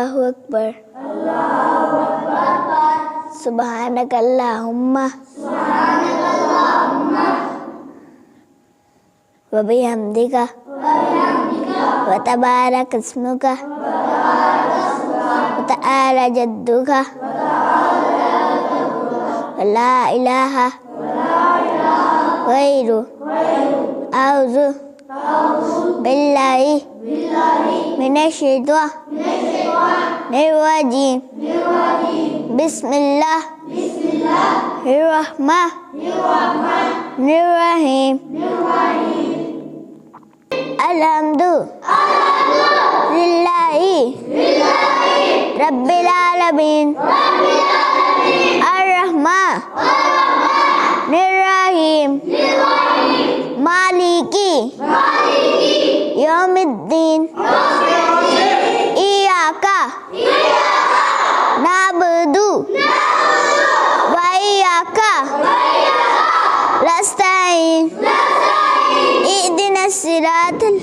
अल्लाहु अकबर। सुब्हानक अल्लाहुम्मा व बिहम्दिका व तबारक अस्मुका व तआला जद्दुका व ला इलाहा गैरु औज़ु बिल्लाहि मिनश्शैतानिर रजीम। बिस्मिल्लाहिर्रहमानिर्रहीम। अल्हम्दुलिल्लाहि रब्बिल आलमीन अर्रहमानिर रहीम मालिकी यौमिद्दीन इय्याका नअबुदु व इय्याका नस्तईन इहदिनस सिरातल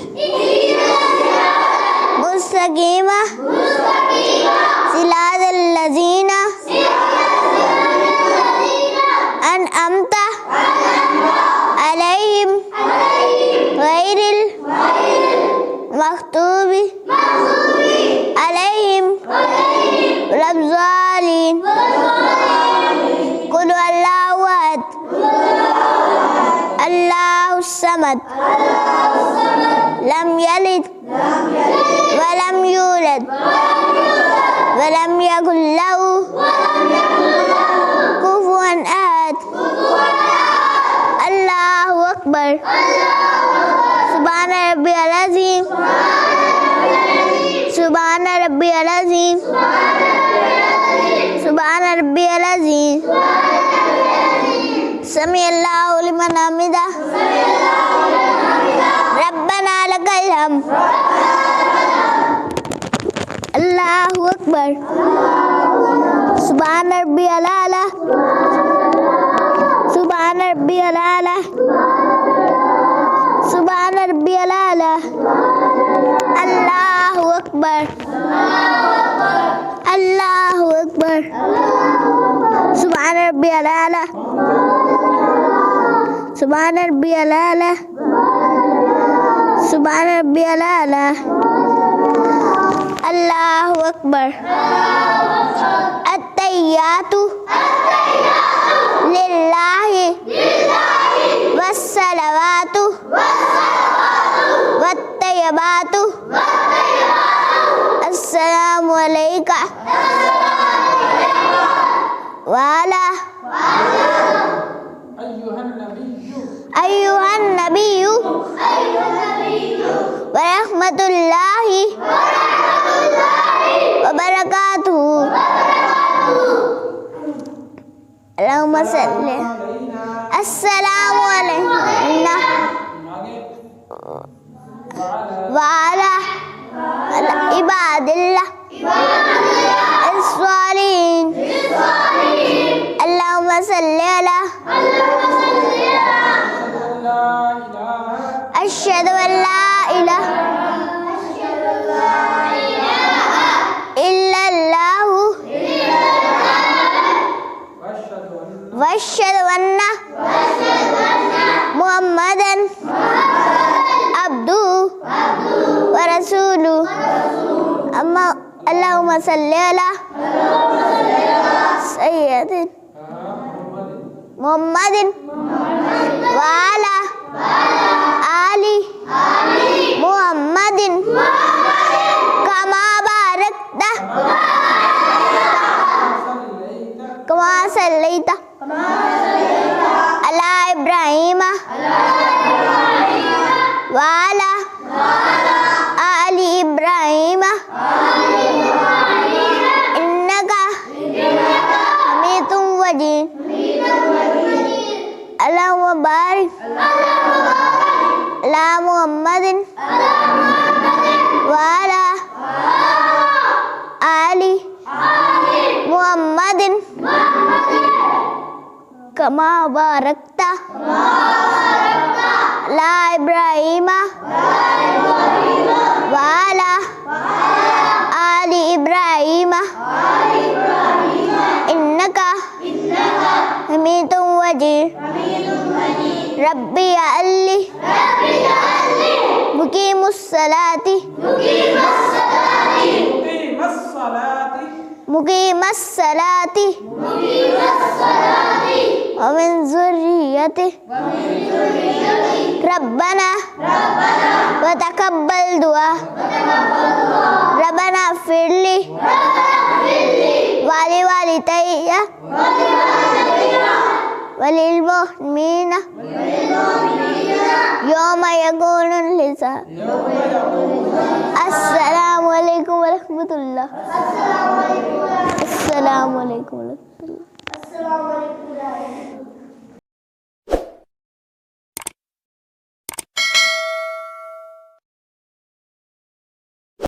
मुस्तकीम सिरातल लज़ीना अनअमता अलैहिम गैरिल मग़्दूबि अलैहिम वलद्दालीन। कुल हुवल्लाहु अहद अल्लाहुस समद लम यलिद व लम यूलद व लम यकुल लहु कुफुवन अहद। अल्लाहु अकबर। सुब्हान रब्बियल अज़ीम सुब्हान रब्बियल अज़ीम सुब्हान रब्बियल अज़ीम। समी अल्लाहु लिमन हमिदा रब्बना लकल हम्द। अल्लाहु अकबर। सुब्हान रब्बियल आला सुब्हान रब्बियल आला सुब्हान रब्बियल आला। अल्लाहु अकबर अल्लाहु अकबर। सुब्हान रब्बियल आला सुब्हान रब्बियल आला सुब्हान रब्बियल आला। अल्लाहु अकबर। अत्तहियातु लिल्लाहि वस्सलवातु वत्तय्यबातु अस्सलामु अलैका व अला अय्युहन नबिय्यु व रहमतुल्लाहि व बरकातुहू। अल्लाहुम्मा सल्ली अस्सलामु अलैना व अला इबादिल्लाह अस्सालिहीन। अल्लाहुम्मा सल्ली अला अशहदु अल्ला इलाहा इल्लल्लाहु व अशहदु अन्ना मुहम्मदन अब्दुहु व रसूलुहु। अम्मा अल्लाहुम्मा सल्ली अला सय्यदिना मुहम्मदिन व अला आलि मुहम्मदिन कमा बारकता कमा सल्लैता अला इब्राहीम व अला आलि इब्राहीम इन्नका हमीदुम मजीद। अल्लाहुम्मा बारिक अला मुहम्मदिन व अला आलि मुहम्मदिन कमा बारकता अला इब्राहीम व अला आलि इब्राहीम مجيد ربي أعلي مقيم الصلاة ومن ذريته ربنا وتقبل دعاء ربنا اغفر لي ولوالدي وللمؤمنين يوم يقوم الحساب. السلام عليكم ورحمة الله. السلام عليكم ورحمة الله.